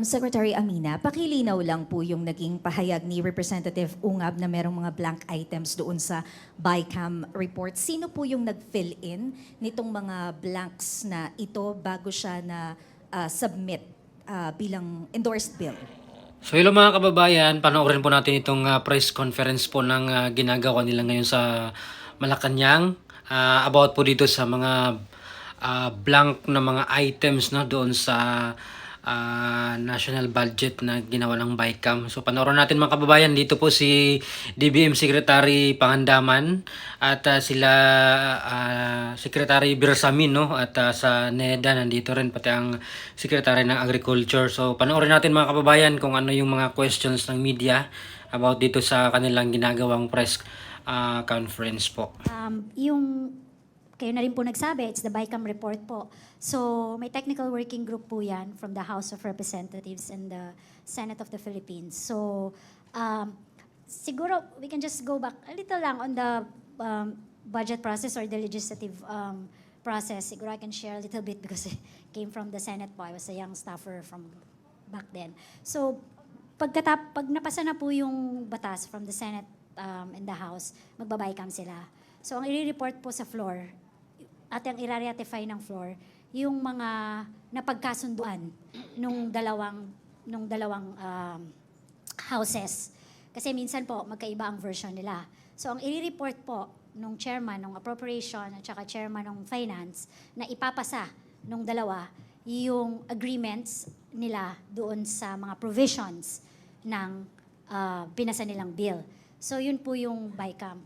Secretary Amina, pakilinaw lang po yung naging pahayag ni Representative Ungab na merong mga blank items doon sa BICAM report. Sino po yung nag-fill in nitong mga blanks na ito bago siya na submit bilang endorsed bill? So hello mga kababayan, panoorin po natin itong press conference po ng ginagawa nila ngayon sa Malacanang about po dito sa mga blank na mga items no doon sa national budget na ginawa ng BICAM. So panoorin natin mga kababayan, dito po si DBM Secretary Pangandaman at sila Secretary Birsamin no at sa NEDA nandito rin pati ang Secretary ng Agriculture. So panoorin natin mga kababayan kung ano yung mga questions ng media about dito sa kanilang ginagawang press conference po. Yung kayo na rin po nagsabi, it's the BICAM report po. So, may technical working group po yan from the House of Representatives and the Senate of the Philippines. So, siguro we can just go back a little lang on the budget process or the legislative process. Siguro I can share a little bit because it came from the Senate po. I was a young staffer from back then. So, pag napasa na po yung batas from the Senate and the House, magbabaycam sila. So, ang i-report po sa floor, at ang i-ratify ng floor, yung mga napagkasunduan nung dalawang houses. Kasi minsan po, magkaiba ang version nila. So, ang i-report po nung chairman ng appropriation at saka chairman ng finance na ipapasa nung dalawa yung agreements nila doon sa mga provisions ng pinasa nilang bill. So, yun po yung BICAM.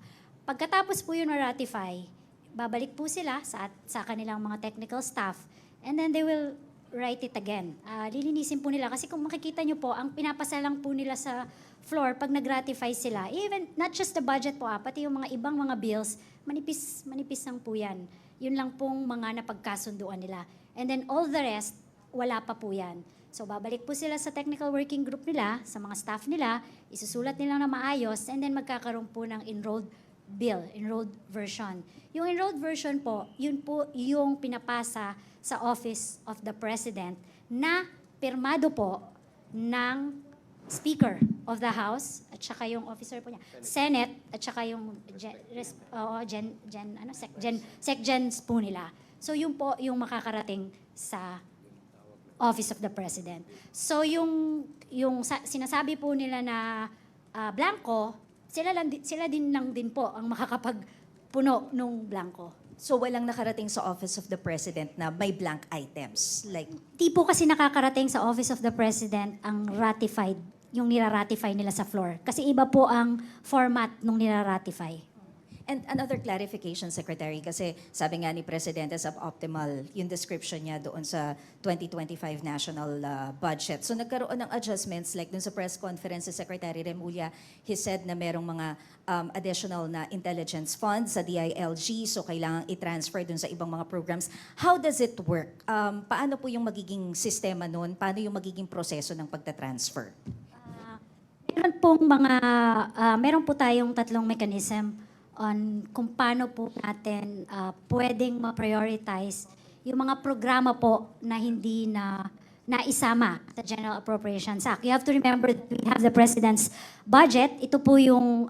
Pagkatapos po yun na-ratify, babalik po sila sa kanilang mga technical staff and then they will write it again. Lilinisin po nila kasi kung makikita nyo po, ang pinapasa lang po nila sa floor pag nag-ratify sila, even not just the budget po, pati yung mga ibang mga bills, manipis lang po yan. Yun lang pong mga napagkasunduan nila. And then all the rest, wala pa po yan. So babalik po sila sa technical working group nila, sa mga staff nila, isusulat nila na maayos, and then magkakaroon po ng enrolled bill, enrolled version. Yung enrolled version po, yun po yung pinapasa sa Office of the President na pirmado po ng Speaker of the House at saka yung officer po niya, Senate at saka yung SecGens po nila. So yun po yung makakarating sa Office of the President. So yung sinasabi po nila na blanco, sila din lang din po ang makakapagpuno nung blanco. So walang nakarating sa Office of the President na may blank items? Like, Di po kasi nakakarating sa Office of the President ang ratified, yung nira-ratify nila sa floor. Kasi iba po ang format nung nira-ratify. and another clarification, Secretary, kasi sabi nga ni Presidente suboptimal yung description niya doon sa 2025 national budget. So nagkaroon ng adjustments like doon sa press conference si Secretary Remulla, he said na merong mga additional na intelligence funds sa DILG, so kailangan i-transfer doon sa ibang mga programs. How does it work? Paano po yung magiging sistema noon? Paano yung magiging proseso ng pagta-transfer? Meron po tayong tatlong mechanism on kung paano po natin pwedeng ma-prioritize yung mga programa po na hindi na naisama sa General Appropriations Act. You have to remember that we have the President's budget. Ito po yung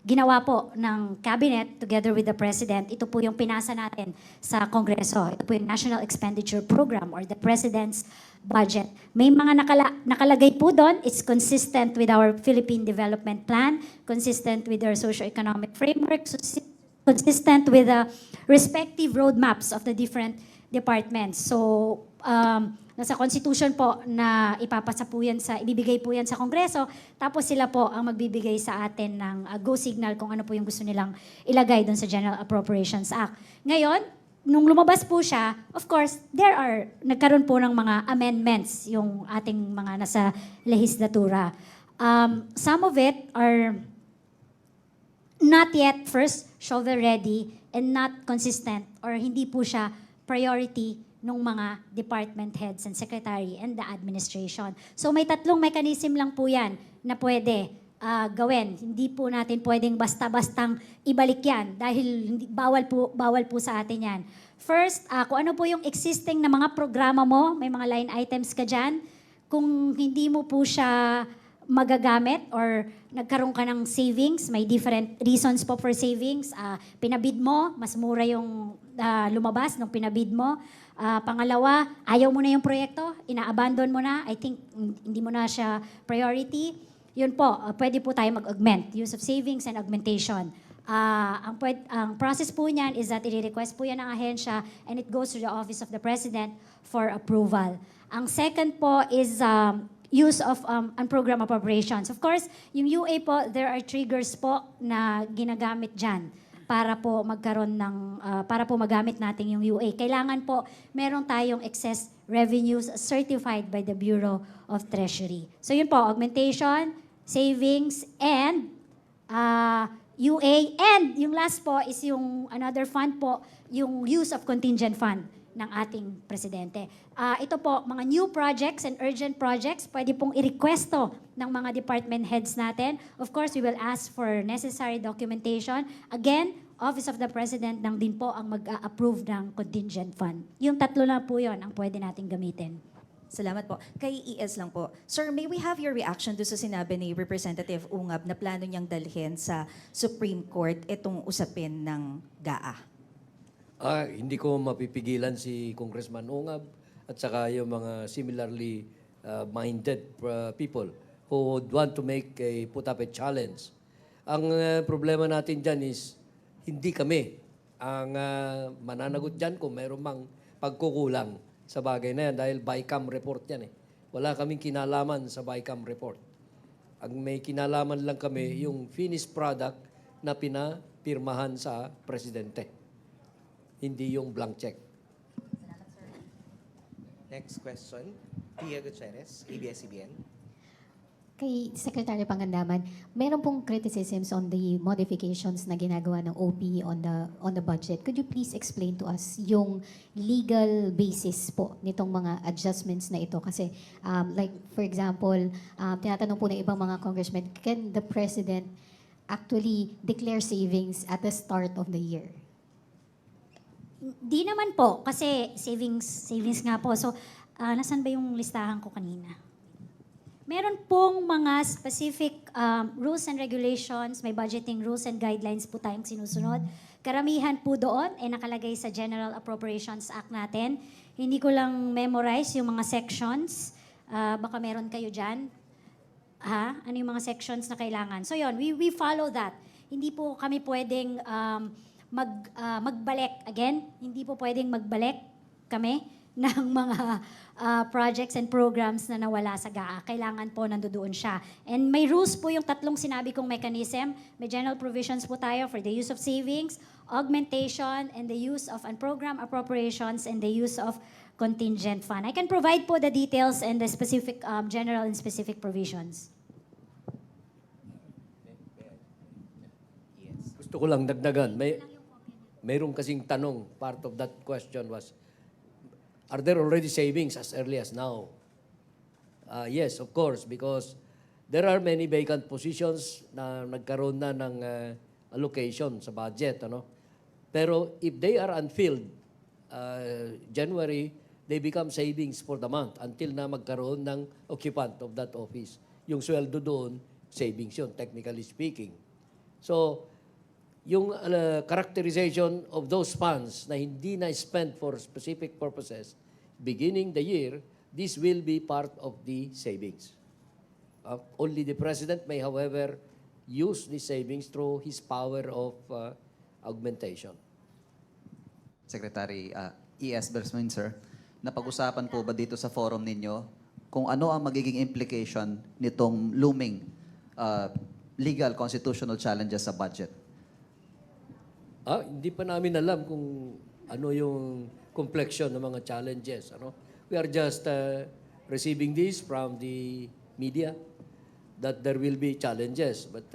ginawa po ng Cabinet together with the President. Ito po yung pinasa natin sa Kongreso. Ito po yung National Expenditure Program or the President's budget. May mga nakalagay po doon. It's consistent with our Philippine Development Plan, consistent with our socio-economic framework, consistent with the respective roadmaps of the different departments. So, nasa Constitution po na ibibigay po yan sa Kongreso, tapos sila po ang magbibigay sa atin ng go signal kung ano po yung gusto nilang ilagay doon sa General Appropriations Act. Ngayon, nung lumabas po siya, of course, nagkaroon po ng mga amendments yung ating mga nasa lehislatura. Some of it are not yet shovel-ready and not consistent or hindi po siya priority ng mga department heads and secretary and the administration. So may tatlong mechanism lang po yan na pwede gawin. Hindi po natin pwedeng basta-bastang ibalik yan dahil bawal po sa atin yan. First, kung ano po yung existing na mga programa mo, may mga line items ka dyan, kung hindi mo po siya magagamit or nagkaroon ka ng savings, may different reasons po for savings. Pinabid mo, mas mura yung lumabas nung pinabid mo. Pangalawa, ayaw mo na yung proyekto, ina-abandon mo na, I think hindi mo na siya priority. Yun po, pwede po tayo mag-augment, use of savings and augmentation. Ang process po niyan is that i-request po yan ng ahensya and it goes to the Office of the President for approval. Ang second po is use of program appropriations. Of course, yung UA po, there are triggers po na ginagamit dyan para po magkaroon ng, para po magamit natin yung UA. Kailangan po meron tayong excess revenues certified by the Bureau of Treasury. So yun po, augmentation, savings, and UA. And yung last po is yung another fund po, yung use of contingent fund ng ating presidente. Ito po, mga new projects and urgent projects, pwede pong i-requesto ng mga department heads natin. Of course, we will ask for necessary documentation. Again, Office of the President lang din po ang mag-approve ng contingent fund. Yung tatlo na po yon ang pwede natin gamitin. Salamat po. Kay ES lang po. Sir, may we have your reaction doon sa sinabi ni Representative Ungab na plano niyang dalhin sa Supreme Court itong usapin ng GAA? Hindi ko mapipigilan si Congressman Ungab at saka yung mga similarly minded people who would want to put up a challenge. Ang problema natin dyan is hindi kami ang mananagot dyan kung mayroong mang pagkukulang sa bagay na yan dahil BICAM report yan eh. Wala kaming kinalaman sa BICAM report. Ang may kinalaman lang kami yung finished product na pinapirmahan sa presidente. Hindi yung blank check. Next question, Pia Gutierrez, ABS-CBN. Kay Secretary Pangandaman, meron pong criticisms on the modifications na ginagawa ng OP on the budget. Could you please explain to us yung legal basis po nitong mga adjustments na ito? Kasi like for example, tinatanong po ng ibang mga congressmen, can the President actually declare savings at the start of the year? Di naman po, kasi savings nga po. So, nasan ba yung listahan ko kanina? Meron pong mga specific rules and regulations, may budgeting rules and guidelines po tayong sinusunod. Karamihan po doon ay nakalagay sa General Appropriations Act natin. Hindi ko lang memorize yung mga sections. Baka meron kayo dyan. Ano yung mga sections na kailangan? So yun, we follow that. Hindi po kami pwedeng magbalik. Again, hindi po pwedeng magbalik kami ng mga projects and programs na nawala sa GAA. Kailangan po nandoon siya. And may rules po yung tatlong sinabi kong mechanism. May general provisions po tayo for the use of savings, augmentation, and the use of program appropriations, and the use of contingent fund. I can provide po the details and the specific general and specific provisions. Gusto ko lang dagdagan. Mayroong kasing tanong, part of that question was, are there already savings as early as now? Yes, of course, because there are many vacant positions na nagkaroon na ng allocation sa budget. Ano? Pero if they are unfilled, January, they become savings for the month until na magkaroon ng occupant of that office. Yung sweldo doon, savings yun, technically speaking. So, yung characterization of those funds na hindi na spent for specific purposes, beginning the year, this will be part of the savings. Only the President may, however, use the savings through his power of augmentation. Secretary E.S. Bersminster, napag-usapan po ba dito sa forum ninyo kung ano ang magiging implication nitong looming legal constitutional challenges sa budget? Hindi pa namin alam kung ano yung complexion ng mga challenges. Ano? We are just receiving this from the media that there will be challenges. But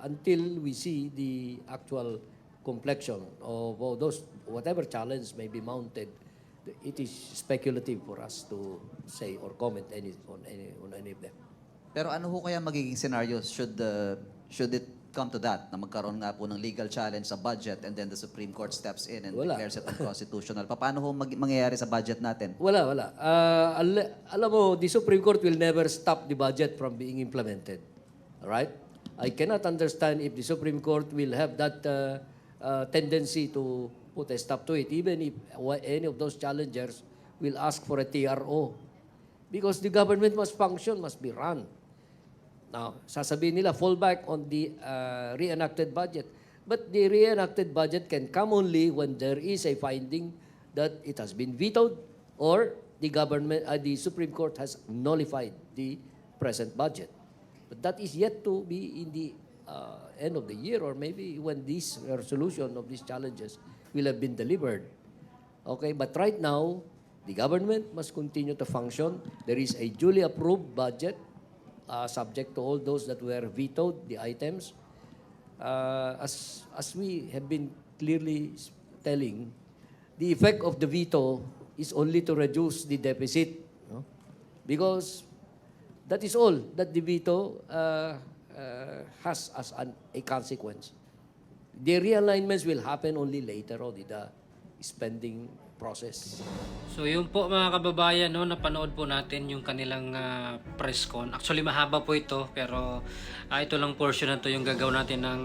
until we see the actual complexion of those, whatever challenge may be mounted, it is speculative for us to say or comment on any of them. Pero ano ho kaya magiging scenarios should it come to that, na magkaroon nga po ng legal challenge sa budget and then the Supreme Court steps in and Wala. declares it unconstitutional, paano ho mangyayari sa budget natin? Wala. Alam mo, the Supreme Court will never stop the budget from being implemented. All right? I cannot understand if the Supreme Court will have that tendency to put a stop to it, even if any of those challengers will ask for a TRO. Because the government must function, must be run. Now, sasabihin nila, fall back on the reenacted budget. But the reenacted budget can come only when there is a finding that it has been vetoed or the Supreme Court has nullified the present budget. But that is yet to be in the end of the year or maybe when this resolution of these challenges will have been delivered. Okay, but right now, the government must continue to function. There is a duly approved budget subject to all those that were vetoed, the items. As we have been clearly telling, the effect of the veto is only to reduce the deficit. No? Because that is all that the veto has as a consequence. The realignments will happen only later on in the spending process. So yun po mga kababayan, no, napanood po natin yung kanilang press con. Actually mahaba po ito pero ito lang portion na to yung gagawin natin ng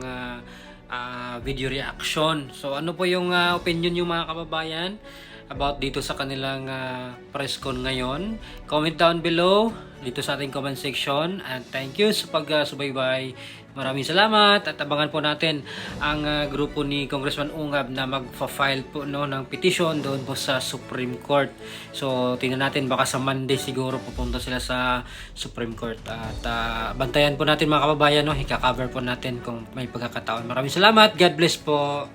video reaction. So ano po yung opinion yung mga kababayan about dito sa kanilang press con ngayon? Comment down below dito sa ating comment section and thank you sa pagsubaybay. Maraming salamat at abangan po natin ang grupo ni Congressman Ungab na magfa-file po ng petition doon po sa Supreme Court. So tingnan natin baka sa Monday siguro pupunta sila sa Supreme Court at bantayan po natin mga kababayan, no, ika-cover po natin kung may pagkakataon. Maraming salamat. God bless po.